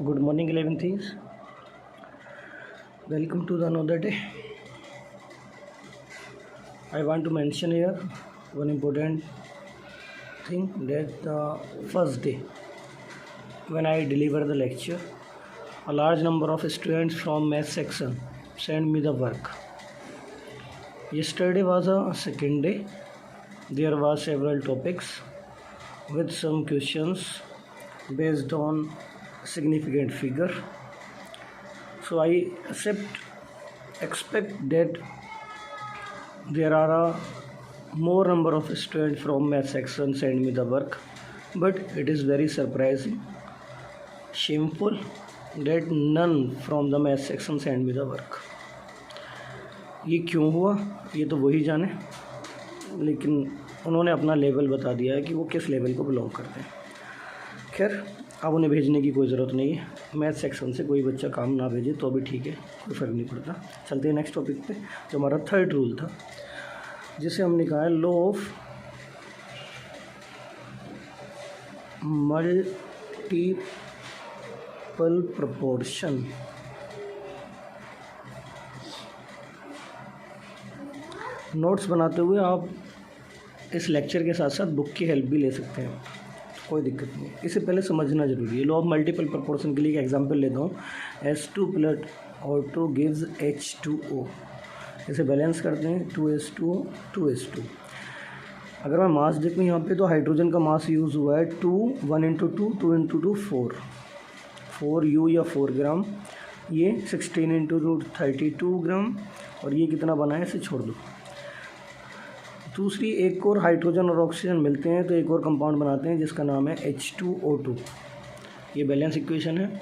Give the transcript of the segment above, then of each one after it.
Good morning, 11th. Welcome to the another day. I want to mention here one important thing, that the first day when I deliver the lecture, a large number of students from math section sent me the work. Yesterday was a second day. There was several topics with some questions based on significant figure. So I expect that there are a more number of students from math section send me the work, but it is very surprising, shameful that none from the math section send me the work. ये क्यों हुआ ये तो वही जाने, लेकिन उन्होंने अपना लेवल बता दिया है कि वो किस लेवल को बिलोंग करते हैं। खैर, अब उन्हें भेजने की कोई ज़रूरत नहीं है। मैथ सेक्शन से कोई बच्चा काम ना भेजे तो भी ठीक है, कोई फ़र्क नहीं पड़ता। चलते हैं नेक्स्ट टॉपिक पे, जो हमारा थर्ड रूल था, जिसे हमने कहा है law of multiple proportion. Notes बनाते हुए आप इस लेक्चर के साथ साथ बुक की हेल्प भी ले सकते हैं, कोई दिक्कत नहीं। इससे पहले समझना जरूरी है। लॉ ऑफ मल्टीपल प्रोपोर्शन के लिए एक एग्जांपल लेता हूँ। S2 + O2 gives H2O। इसे बैलेंस करते हैं, 2S2 2S2। अगर मैं मास देखूँ यहाँ पे, तो हाइड्रोजन का मास यूज़ हुआ है 2, 1 × 2 2 × 2 4 U या 4 ग्राम। ये 16 × 2 32 ग्राम, और ये कितना बना है इसे छोड़ दो। दूसरी, एक और हाइड्रोजन और ऑक्सीजन मिलते हैं तो एक और कंपाउंड बनाते हैं जिसका नाम है H2O2। ये बैलेंस इक्वेशन है,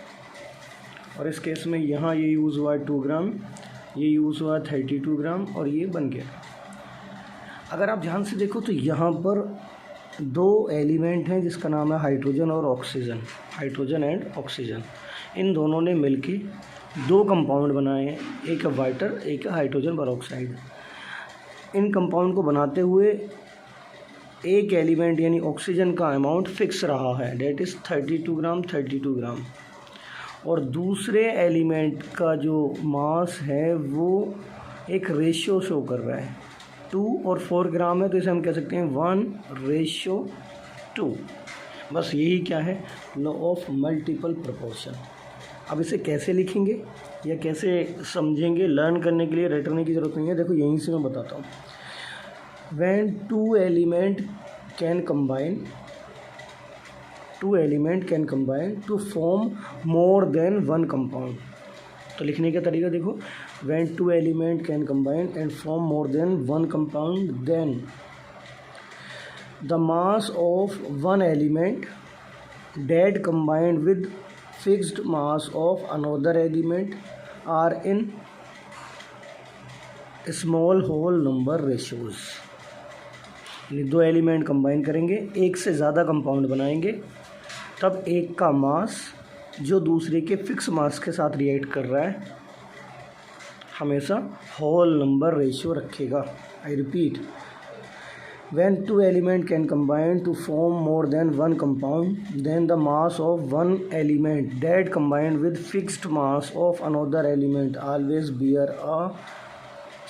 और इस केस में यहाँ ये यूज़ हुआ है 2 ग्राम, ये यूज़ हुआ है 32 ग्राम, और ये बन गया। अगर आप ध्यान से देखो तो यहाँ पर दो एलिमेंट हैं जिसका नाम है हाइड्रोजन और ऑक्सीजन, हाइड्रोजन एंड ऑक्सीजन। इन दोनों ने मिलके दो कंपाउंड बनाए हैं, एक है वाटर, एक है हाइड्रोजन पेरोक्साइड। इन कंपाउंड को बनाते हुए एक एलिमेंट यानी ऑक्सीजन का अमाउंट फिक्स रहा है, डेट इज़ 32 ग्राम 32 ग्राम, और दूसरे एलिमेंट का जो मास है वो एक रेशियो शो कर रहा है। 2 और 4 ग्राम है, तो इसे हम कह सकते हैं 1:2। बस यही क्या है, लॉ ऑफ मल्टीपल प्रोपोर्शन। अब इसे कैसे लिखेंगे या कैसे समझेंगे, लर्न करने के लिए रटने की ज़रूरत नहीं है। देखो यहीं से मैं बताता हूँ। When two element can combine to form more than one compound। तो लिखने का तरीका देखो, when two element can combine and form more than one compound, then the mass of one element that combined with fixed mass of another element are in small whole number ratios। दो element combine करेंगे, एक से ज़्यादा compound बनाएंगे, तब एक का मास जो दूसरे के फिक्स मास के साथ रिएक्ट कर रहा है हमेशा होल नंबर रेशियो रखेगा। I repeat, when two element can combine to form more than one compound, then the mass of one element that combined with fixed mass of another element always bear a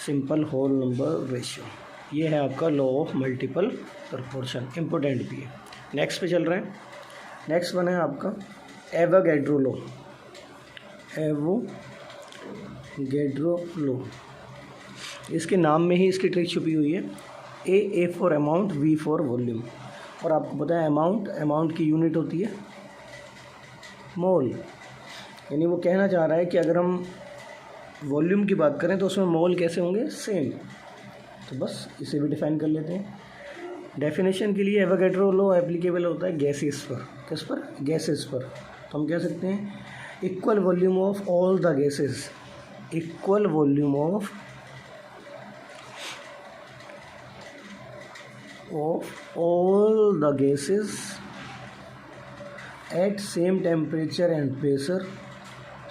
simple whole number ratio। ये है आपका law of multiple proportion, important भी है। Next पे चल रहे हैं। Next one है आपका एवोगैड्रो लॉ। एवोगैड्रो लॉ, इसके नाम में ही इसकी ट्रिक छुपी हुई है। A for amount, V for volume. और आपको पता है अमाउंट की यूनिट होती है मोल। यानी वो कहना चाह रहा है कि अगर हम वॉल्यूम की बात करें तो उसमें मोल कैसे होंगे, सेम। तो बस इसे भी डिफाइन कर लेते हैं। डेफिनेशन के लिए एवोगैड्रो लॉ एप्लीकेबल होता है गैसेस पर। किस पर? गैसेस पर। तो हम कह सकते हैं equal volume of all the gases, equal volume of all the gases at same temperature and pressure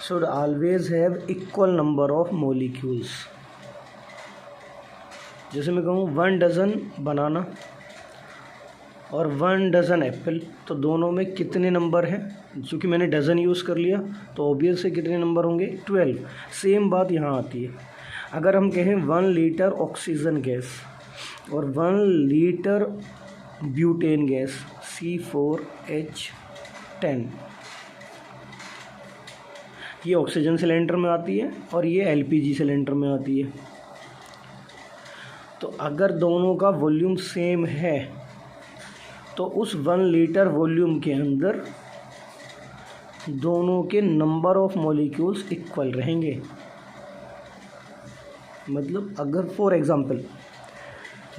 should always have equal number of molecules। जैसे मैं कहूँ 1 डज़न बनाना और 1 डज़न एप्पल, तो दोनों में कितने नंबर हैं? क्योंकि मैंने डजन यूज़ कर लिया तो ऑब्वियस से कितने नंबर होंगे 12। सेम बात यहाँ आती है, अगर हम कहें 1 लीटर ऑक्सीजन गैस और 1 लीटर ब्यूटेन गैस C4H10, ये ऑक्सीजन सिलेंडर में आती है और ये LPG सिलेंडर में आती है। तो अगर दोनों का वॉल्यूम सेम है तो उस 1 लीटर वॉल्यूम के अंदर दोनों के नंबर ऑफ मॉलिक्यूल्स इक्वल रहेंगे। मतलब अगर फॉर एग्जांपल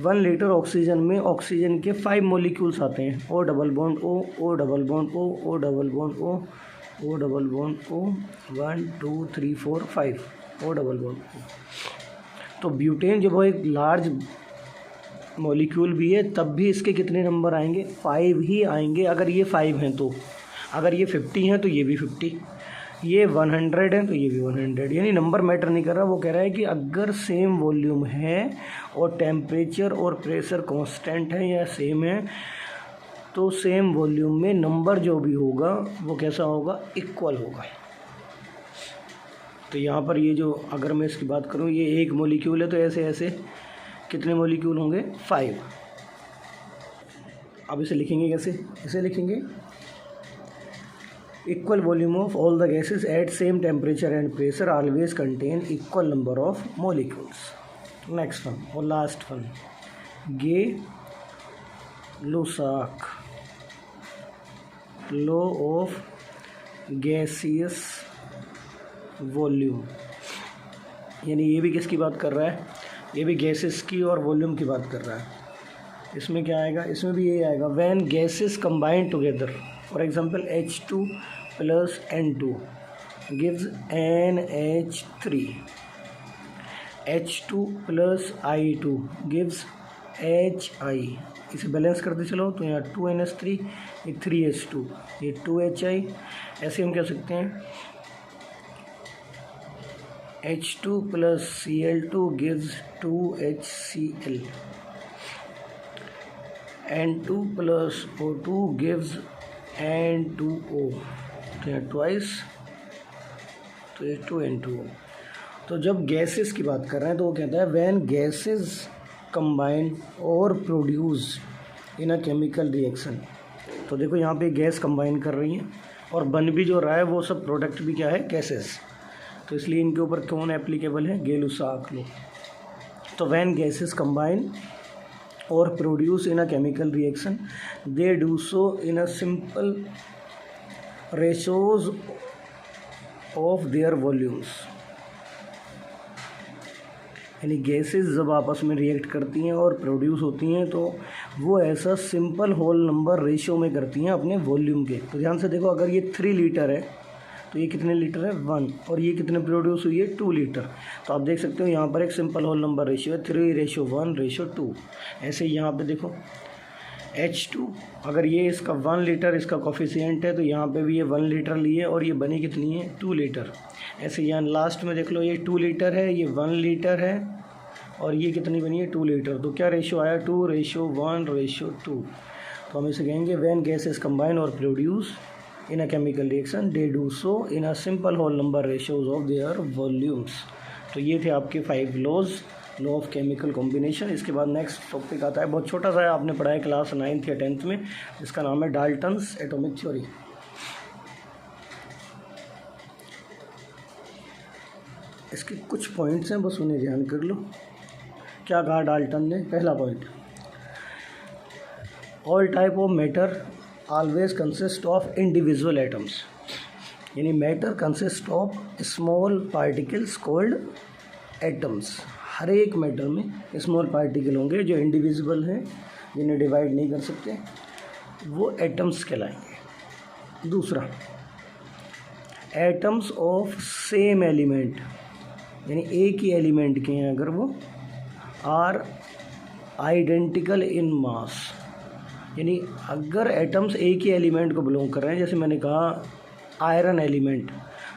1 लीटर ऑक्सीजन में ऑक्सीजन के 5 मॉलिक्यूल्स आते हैं, O double bond O, O double bond O, O double bond O, O double bond O, 1 2 3 4 5 O double bond O। तो ब्यूटेन जब वो एक लार्ज मॉलिक्यूल भी है तब भी इसके कितने नंबर आएंगे, 5 ही आएंगे। अगर ये 5 हैं तो, अगर ये 50 हैं तो ये भी 50, ये 100 है तो ये भी 100, यानी नंबर मैटर नहीं कर रहा। वो कह रहा है कि अगर सेम वॉल्यूम है और टेम्परेचर और प्रेशर कांस्टेंट है या सेम है तो सेम वॉल्यूम में नंबर जो भी होगा वो कैसा होगा, इक्वल होगा। तो यहाँ पर ये जो अगर मैं इसकी बात करूँ, ये एक मॉलिक्यूल है तो ऐसे ऐसे कितने मॉलिक्यूल होंगे, 5। अब इसे लिखेंगे कैसे, इसे लिखेंगे equal volume of all the gases at same temperature and pressure always contain equal number of molecules. Next one और last one, Gay-Lussac law of gaseous volume, यानी ये भी किसकी बात कर रहा है, ये भी गैसेस की और वॉल्यूम की बात कर रहा है। इसमें क्या आएगा, इसमें भी ये आएगा when gases combine together, for example H2 plus N2 gives NH3, H2 plus I2 gives HI। इसे बैलेंस करते चलो तो यहाँ 2NH3, ये 3H2, ये 2HI। ऐसे हम कह सकते हैं H2 plus Cl2 gives 2HCl, N2 plus O2 gives N2O, तो यहाँ ट्वाइस, तो ये 2N2O। तो जब गैसेस की बात कर रहे हैं तो वो कहता है व्हेन गैसेस कंबाइन और produce in a chemical reaction. तो देखो यहाँ पे गैस कंबाइन कर रही है और बन भी जो रहा है वो सब प्रोडक्ट भी क्या है, गैसेस। तो इसलिए इनके ऊपर कौन एप्लीकेबल है, गे-लुसाक लॉ। तो when gases combine or produce in a chemical reaction they do so in a simple ratios of their volumes, यानी गैसेस जब आपस में रिएक्ट करती हैं और प्रोड्यूस होती हैं तो वो ऐसा सिंपल होल नंबर रेशियो में करती हैं अपने वॉल्यूम के। तो ध्यान से देखो, अगर ये 3 लीटर है तो ये कितने लीटर है, 1, और ये कितने प्रोड्यूस हुई है, 2 लीटर। तो आप देख सकते हो यहाँ पर एक सिंपल होल नंबर रेशियो है 3:1:2। ऐसे यहाँ पे देखो H2, अगर ये इसका 1 लीटर इसका कोफिशिएंट है तो यहाँ पे भी ये 1 लीटर लिए और ये बनी कितनी है, 2 लीटर। ऐसे यहाँ लास्ट में देख लो, ये 2 लीटर है, ये 1 लीटर है और ये कितनी बनी है, 2 लीटर। तो क्या रेशियो आया, 2:1:2। तो हम इसे कहेंगे व्हेन गैसेस कंबाइन और produce in a chemical reaction they do so in a simple whole number ratios of their volumes। तो ये थे आपके 5 laws, law of chemical combination. इसके बाद नेक्स्ट टॉपिक आता है, बहुत छोटा सा है, आपने पढ़ा है क्लास 9th या 10th में, जिसका नाम है डाल्टन्स एटॉमिक थ्योरी। इसके कुछ पॉइंट्स हैं, बस उन्हें ध्यान कर लो। क्या कहा डाल्टन ने, पहला point, all type of matter always consist of individual atoms, यानी matter consist of small particles called atoms. हर एक मैटर में स्मॉल पार्टिकल होंगे जो इंडिविजुअल हैं, जिन्हें डिवाइड नहीं कर सकते, वो एटम्स कहलाएंगे। दूसरा, एटम्स ऑफ सेम एलिमेंट, यानी एक ही एलिमेंट के हैं अगर वो, आर आइडेंटिकल इन मास, यानी अगर एटम्स एक ही एलिमेंट को बिलोंग कर रहे हैं, जैसे मैंने कहा आयरन एलिमेंट,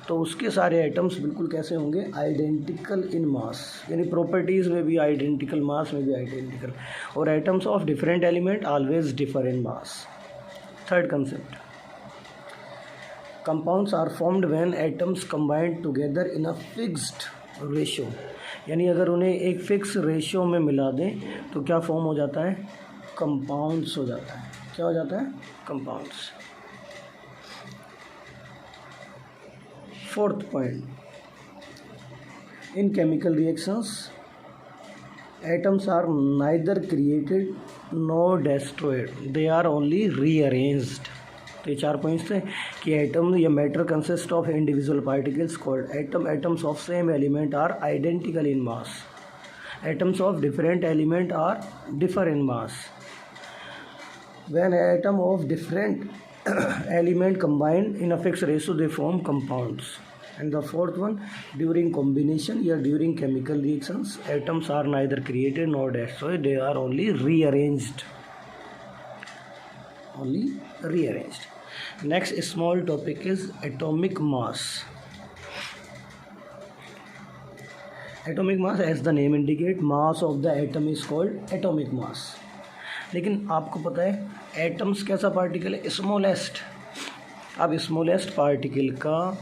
तो उसके सारे एटम्स बिल्कुल कैसे होंगे, आइडेंटिकल इन मास, यानी प्रॉपर्टीज़ में भी आइडेंटिकल, मास में भी आइडेंटिकल। और atoms of different element always differ in mass. Third concept, compounds are formed when atoms combined together in a fixed ratio, यानी अगर उन्हें एक फिक्स रेशियो में मिला दें तो क्या फॉर्म हो जाता है, कंपाउंड्स हो जाता है। क्या हो जाता है, compounds. Fourth point, in chemical reactions atoms are neither created nor destroyed, they are only rearranged. तो ये 4 पॉइंट्स थे कि एटम या matter consist of individual particles called atom, atoms of same element are identical in mass, atoms of different element are differ in mass, when atom of different element combined in a fixed ratio they form compounds. And the fourth one, during combination या during chemical reactions atoms are neither created nor destroyed, they are only rearranged. Next small topic is atomic mass. Atomic mass, as the name indicate, mass of the atom is called atomic mass. लेकिन आपको पता है atoms कैसा particle है, smallest. अब smallest particle का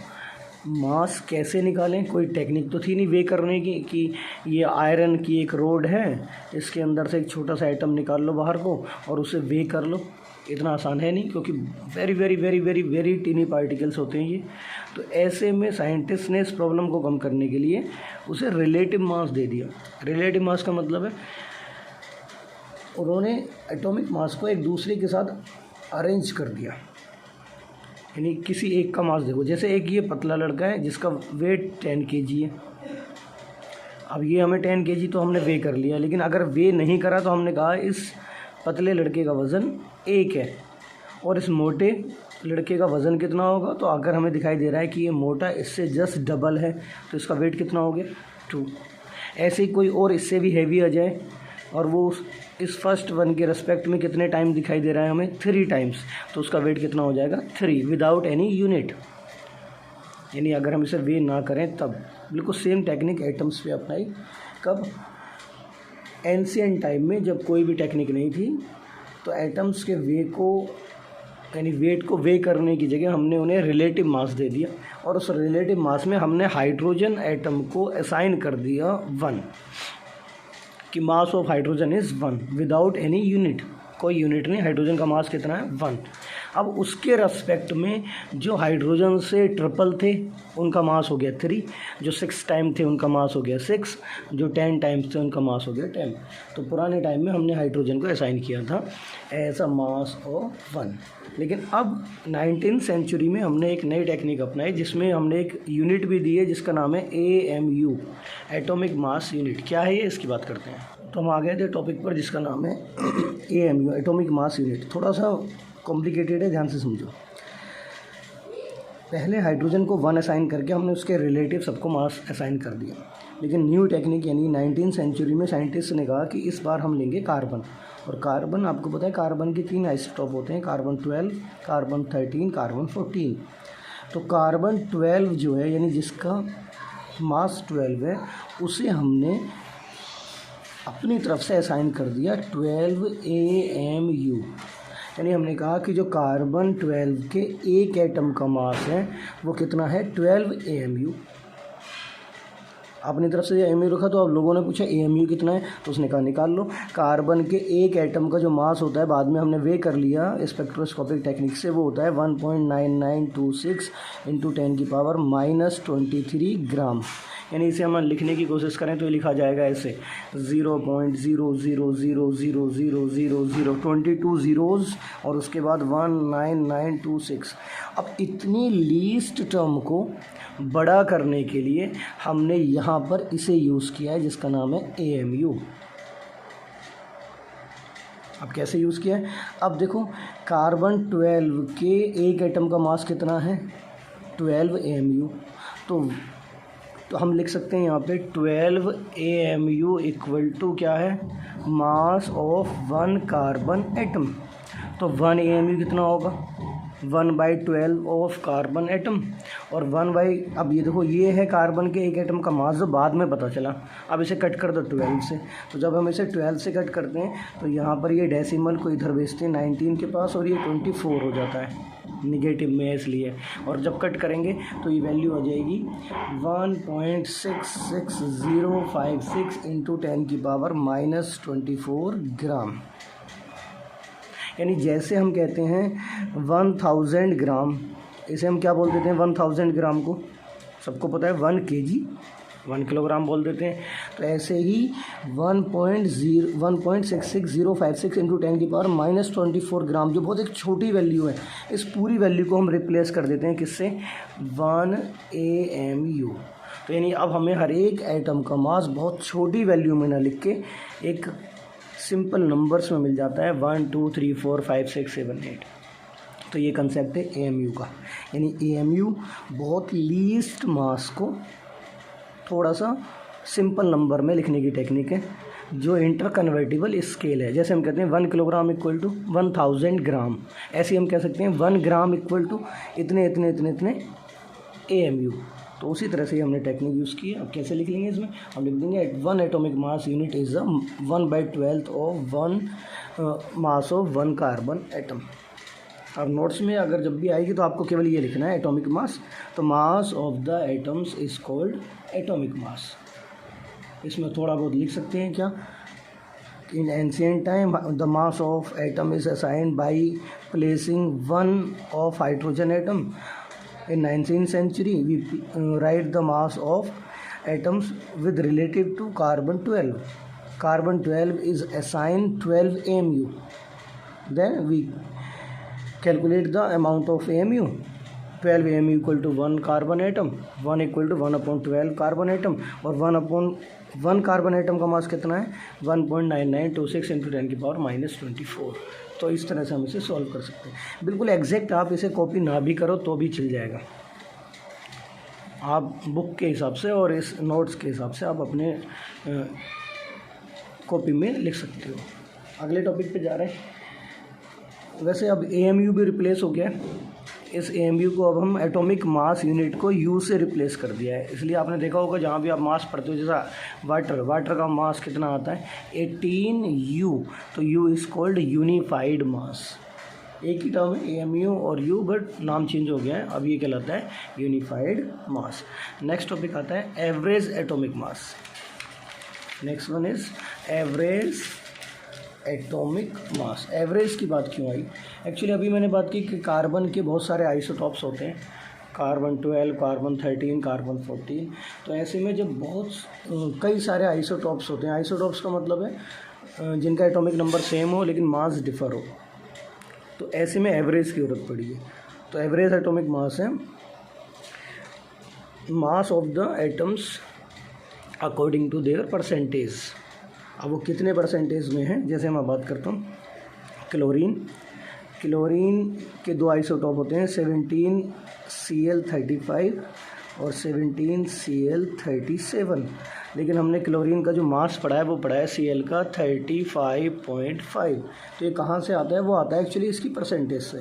मास कैसे निकालें, कोई टेक्निक तो थी नहीं वे करने की कि ये आयरन की एक रोड है, इसके अंदर से एक छोटा सा एटम निकाल लो बाहर को और उसे वे कर लो। इतना आसान है नहीं, क्योंकि very very very very very tiny particles होते हैं ये। तो ऐसे में साइंटिस्ट ने इस प्रॉब्लम को कम करने के लिए उसे रिलेटिव मास दे दिया। रिलेटिव मास का मतलब है उन्होंने एटॉमिक मास को एक दूसरे के साथ अरेंज कर दिया, यानी किसी एक का मास देखो, जैसे एक ये पतला लड़का है जिसका वेट 10 kg है। अब ये हमें 10 kg तो हमने वे कर लिया, लेकिन अगर वे नहीं करा तो हमने कहा इस पतले लड़के का वज़न 1 है और इस मोटे लड़के का वज़न कितना होगा। तो अगर हमें दिखाई दे रहा है कि ये मोटा इससे जस्ट डबल है तो इसका वेट कितना हो गया, 2। ऐसे ही कोई और इससे भी हैवी आ जाए और वो इस फर्स्ट वन के रेस्पेक्ट में कितने टाइम दिखाई दे रहा है हमें, 3 टाइम्स, तो उसका वेट कितना हो जाएगा, 3 विदाउट एनी यूनिट। यानी अगर हम इसे वे ना करें तब। बिल्कुल सेम टेक्निक एटम्स पे अप्लाई कब, एंशिएंट टाइम में जब कोई भी टेक्निक नहीं थी तो एटम्स के वे को यानी वेट को वे करने की जगह हमने उन्हें रिलेटिव मास दे दिया और उस रिलेटिव मास में हमने हाइड्रोजन एटम को असाइन कर दिया 1 कि mass of hydrogen is 1 without any unit, कोई यूनिट नहीं। हाइड्रोजन का मास कितना है, 1। अब उसके रेस्पेक्ट में जो हाइड्रोजन से ट्रिपल थे उनका मास हो गया 3, जो 6 टाइम थे उनका मास हो गया 6, जो 10 टाइम्स थे उनका मास हो गया 10। तो पुराने टाइम में हमने हाइड्रोजन को असाइन किया था एज अ मास ऑफ 1। लेकिन अब 19th सेंचुरी में हमने एक नई टेक्निक अपनाई जिसमें हमने एक यूनिट भी दी है जिसका नाम है AMU, एटॉमिक मास यूनिट। क्या है ये, इसकी बात करते हैं। तो हम आ गए थे टॉपिक पर जिसका नाम है AMU, एटॉमिक मास यूनिट। थोड़ा सा कॉम्प्लिकेटेड है, ध्यान से समझो। पहले हाइड्रोजन को 1 असाइन करके हमने उसके रिलेटिव सबको मास असाइन कर दिया, लेकिन न्यू टेक्निक यानी 19th सेंचुरी में साइंटिस्ट ने कहा कि इस बार हम लेंगे कार्बन। और कार्बन, आपको पता है कार्बन के 3 आइसोटोप होते हैं, कार्बन 12, कार्बन 13, कार्बन 14। तो कार्बन 12 जो है यानी जिसका मास 12 है उसे हमने अपनी तरफ से असाइन कर दिया 12 AMU। यानी हमने कहा कि जो कार्बन 12 के एक एटम का मास है वो कितना है, 12 AMU। अपनी तरफ से AMU रखा तो अब लोगों ने पूछा AMU कितना है, तो उसने कहा निकाल लो। कार्बन के एक एटम का जो मास होता है बाद में हमने वे कर लिया स्पेक्ट्रोस्कोपिक टेक्निक से, वो होता है 1.9926 × 10⁻⁻23 ग्राम। यानी इसे हम लिखने की कोशिश करें तो ये लिखा जाएगा ऐसे 0.000000 22 zeros और उसके बाद 19926। अब इतनी लीस्ट टर्म को बड़ा करने के लिए हमने यहाँ पर इसे यूज़ किया है जिसका नाम है AMU। अब कैसे यूज़ किया है, अब देखो कार्बन 12 के एक एटम का मास कितना है, 12 AMU। तो हम लिख सकते हैं यहाँ पे 12 AMU इक्वल टू क्या है, मास ऑफ 1 कार्बन एटम। तो 1 AMU कितना होगा, 1/12 ऑफ कार्बन एटम और 1 अब ये देखो ये है कार्बन के एक एटम का मास जो बाद में पता चला। अब इसे कट कर दो 12 से, तो जब हम इसे 12 से कट करते हैं तो यहाँ पर ये डेसिमल को इधर भेजते हैं 19 के पास और ये 24 हो जाता है। निगेटिव में है इसलिए, और जब कट करेंगे तो ये वैल्यू आ जाएगी 1.66056 इंटू 10⁻⁻24 ग्राम। यानी जैसे हम कहते हैं 1000 ग्राम, इसे हम क्या बोल देते हैं 1000 ग्राम को, सबको पता है 1 kg 1 किलोग्राम बोल देते हैं। तो ऐसे ही 1.66056 इंटू 10⁻⁻24 ग्राम, जो बहुत एक छोटी वैल्यू है, इस पूरी वैल्यू को हम रिप्लेस कर देते हैं किससे, 1 AMU। तो यानी अब हमें हर एक एटम का मास बहुत छोटी वैल्यू में ना लिख के एक सिंपल नंबर्स में मिल जाता है 1 2 3 4 5 6 7 8। तो ये कंसेप्ट है AMU का। यानी AMU बहुत लीस्ट मास को थोड़ा सा सिंपल नंबर में लिखने की टेक्निक है, जो इंटर कन्वर्टिबल स्केल है। जैसे हम कहते हैं 1 किलोग्राम इक्वल टू 1000 ग्राम, ऐसे हम कह सकते हैं 1 ग्राम इक्वल टू इतने इतने इतने इतने AMU। तो उसी तरह से हमने टेक्निक यूज़ की है। अब कैसे लिख लेंगे इसमें, हम लिख देंगे 1 atomic mass unit is 1/12 of 1 mass of 1 carbon atom. अब नोट्स में अगर जब भी आएगी तो आपको केवल ये लिखना है एटॉमिक मास। तो मास of the atoms is called atomic mass. इसमें थोड़ा बहुत लिख सकते हैं क्या, इन ancient time the mass of atom is assigned by placing 1 of hydrogen atom. In 19th century, we write the mass of atoms with relative to carbon 12. Carbon 12 is assigned 12 AMU. Then we calculate the amount of AMU. 12 AMU equal to 1 carbon atom, 1 equal to 1/12 carbon atom, और 1/1 carbon atom का मास कितना है 1.9926 into 10⁻⁻24। तो इस तरह से हम इसे सॉल्व कर सकते हैं। बिल्कुल एग्जैक्ट आप इसे कॉपी ना भी करो तो भी चल जाएगा, आप बुक के हिसाब से और इस नोट्स के हिसाब से आप अपने कॉपी में लिख सकते हो। अगले टॉपिक पे जा रहे हैं। वैसे अब AMU भी रिप्लेस हो गया है, इस AMU को अब हम एटॉमिक मास यूनिट को U से रिप्लेस कर दिया है। इसलिए आपने देखा होगा जहाँ भी आप मास पढ़ते हो, जैसा वाटर का मास कितना आता है 18U। तो U इज़ कॉल्ड यूनिफाइड मास। एक ही टर्म है AMU और U, बट नाम चेंज हो गया है, अब ये कहलाता है यूनिफाइड मास। नेक्स्ट टॉपिक आता है average atomic mass. Next one is average atomic mass. Average की बात क्यों आई, एक्चुअली अभी मैंने बात की कि कार्बन के बहुत सारे आइसोटॉप्स होते हैं, कार्बन 12, कार्बन 13, कार्बन 14। तो ऐसे में जब बहुत कई सारे आइसोटॉप्स होते हैं, आइसोटॉप्स का मतलब है जिनका एटॉमिक नंबर सेम हो लेकिन मास डिफर हो, तो ऐसे में एवरेज की जरूरत पड़ी है। तो एवरेज एटॉमिक मास है mass of the atoms according to their percentage. अब वो कितने परसेंटेज में है, जैसे मैं बात करता हूँ क्लोरीन के 2 आइसोटॉप होते हैं 17Cl35 और 17Cl37। लेकिन हमने क्लोरीन का जो मास पढ़ा है वो पढ़ा है Cl का 35.5। तो ये कहाँ से आता है, वो आता है एक्चुअली इसकी परसेंटेज से।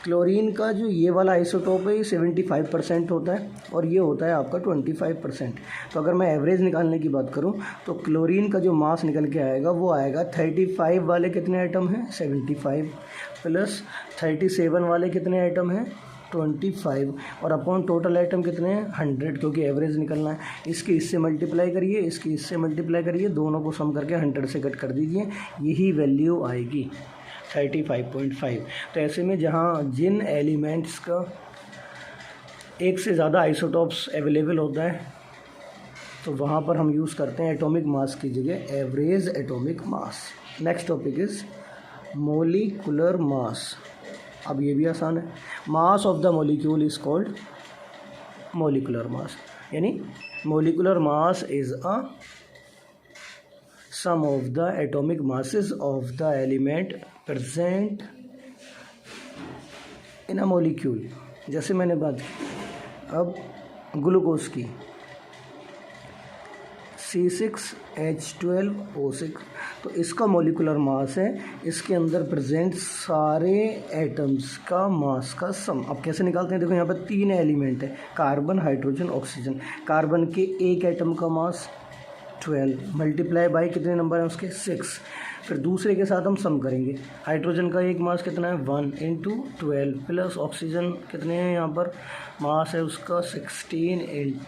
क्लोरीन का जो ये वाला आइसोटॉप है ये 75% होता है और ये होता है आपका 25%। तो अगर मैं एवरेज निकालने की बात करूं तो क्लोरीन का जो मास निकल के आएगा वो आएगा 35 वाले कितने आइटम हैं 75 प्लस 37 वाले कितने आइटम हैं 25 और अपॉन टोटल आइटम कितने हैं 100, क्योंकि एवरेज निकलना है। इसके इससे मल्टीप्लाई करिए, इसके इससे मल्टीप्लाई करिए, दोनों को सम करके 100 से कट कर दीजिए, यही वैल्यू आएगी 35.5। तो ऐसे में जहाँ जिन एलिमेंट्स का एक से ज़्यादा आइसोटॉप्स अवेलेबल होता है तो वहाँ पर हम यूज़ करते हैं एटॉमिक मास की जगह average atomic mass. Next topic is molecular mass. अब ये भी आसान है, mass of the molecule is called molecular mass. यानी molecular mass is a sum of the atomic masses of the element present in a molecule। जैसे मैंने बात की अब ग्लूकोज की C6H12O6, तो इसका मोलिकुलर मास है इसके अंदर प्रेजेंट सारे एटम्स का मास का सम। अब कैसे निकालते हैं, देखो यहाँ पर 3 एलिमेंट है कार्बन हाइड्रोजन ऑक्सीजन। कार्बन के एक एटम का मास 12 मल्टीप्लाई बाई कितने नंबर हैं उसके 6। फिर दूसरे के साथ हम सम करेंगे। हाइड्रोजन का एक मास कितना है 1 × 12 प्लस ऑक्सीजन कितने हैं यहाँ पर, मास है उसका 16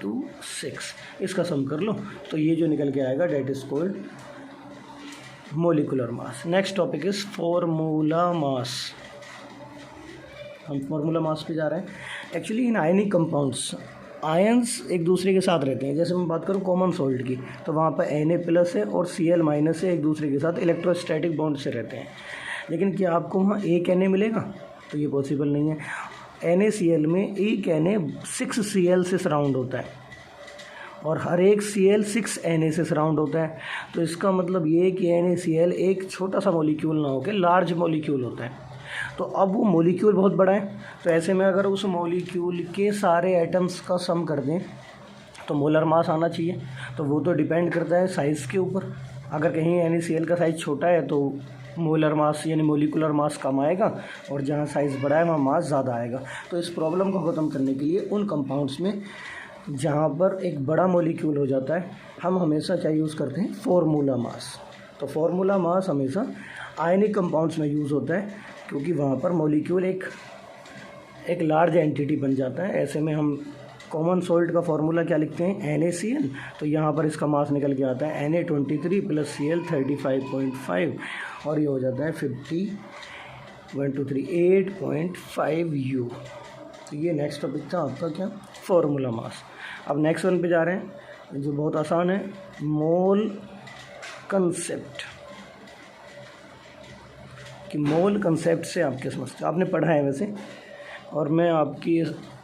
× 6। इसका सम कर लो तो ये जो निकल के आएगा that is called molecular mass. Next topic is formula mass. हम फॉर्मूला मास पे जा रहे हैं। Actually in ionic compounds ions एक दूसरे के साथ रहते हैं। जैसे मैं बात करूँ कॉमन सॉल्ट की तो वहाँ पर Na+ है और Cl- है, एक दूसरे के साथ इलेक्ट्रोस्टैटिक बॉन्ड से रहते हैं। लेकिन क्या आपको वहाँ एक Na मिलेगा, तो ये पॉसिबल नहीं है। NaCl में एक Na 6 Cl से सराउंड होता है और हर एक Cl 6 Na से सराउंड होता है। तो इसका मतलब ये कि NaCl एक छोटा सा मॉलिक्यूल ना होकर लार्ज मॉलिक्यूल होता है। तो अब वो मॉलिक्यूल बहुत बड़ा है, तो ऐसे में अगर उस मॉलिक्यूल के सारे एटम्स का सम कर दें तो मोलर मास आना चाहिए। तो वो तो डिपेंड करता है साइज़ के ऊपर। अगर कहीं NaCl का साइज़ छोटा है तो मोलर मास यानी मोलिकुलर मास कम आएगा, और जहाँ साइज़ बड़ा है वहाँ मास ज़्यादा आएगा। तो इस प्रॉब्लम को ख़त्म करने के लिए उन कंपाउंड्स में जहाँ पर एक बड़ा मॉलिक्यूल हो जाता है हम हमेशा क्या यूज़ करते हैं, फॉर्मूला मास। तो फॉर्मूला मास हमेशा आयनिक कंपाउंड्स में यूज़ होता है क्योंकि वहाँ पर मॉलिक्यूल एक लार्ज एंटिटी बन जाता है। ऐसे में हम कॉमन सॉल्ट का फार्मूला क्या लिखते हैं, NaCl। तो यहाँ पर इसका मास निकल के आता है Na23 + Cl 35.5 और ये हो जाता है 8.5 U। तो ये नेक्स्ट टॉपिक था आपका क्या, फार्मूला मास। अब नेक्स्ट वन पे जा रहे हैं जो बहुत आसान है, मोल कंसेप्ट। कि मोल कंसेप्ट से आप क्या समझते हो, आपने पढ़ा है वैसे, और मैं आपकी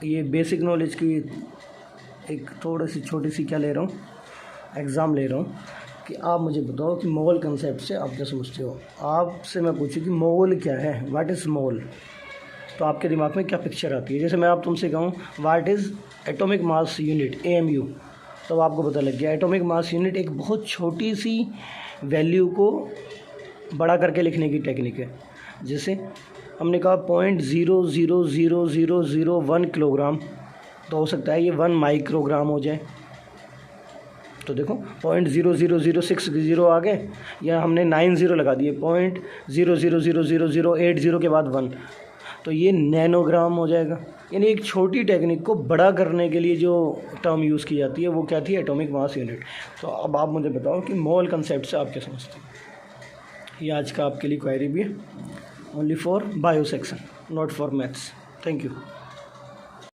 ये बेसिक नॉलेज की एक थोड़ी सी छोटी सी क्या ले रहा हूँ, एग्ज़ाम ले रहा हूँ कि आप मुझे बताओ कि मोल कंसेप्ट से आप क्या समझते हो। आपसे मैं पूछूँ कि मोल क्या है, व्हाट इज़ मोल, तो आपके दिमाग में क्या पिक्चर आती है। जैसे मैं आप तुमसे कहूँ what is atomic mass unit AMU, तो आपको पता लग गया एटॉमिक मास यूनिट एक बहुत छोटी सी वैल्यू को बड़ा करके लिखने की टेक्निक है। जैसे हमने कहा 0.00001 किलोग्राम, तो हो सकता है ये 1 माइक्रोग्राम हो जाए। तो देखो 0.00060 आ गए, या हमने 90 लगा दिए 0.0000080 के बाद 1, तो ये नैनोग्राम हो जाएगा। यानी एक छोटी टेक्निक को बड़ा करने के लिए जो टर्म यूज़ की जाती है वो क्या थी, एटॉमिक मास यूनिट। तो अब आप मुझे बताओ कि मोल कंसेप्ट से आप क्या समझते हैं। ये आज का आपके लिए क्वेरी भी है, only for bio section, not for maths. Thank you.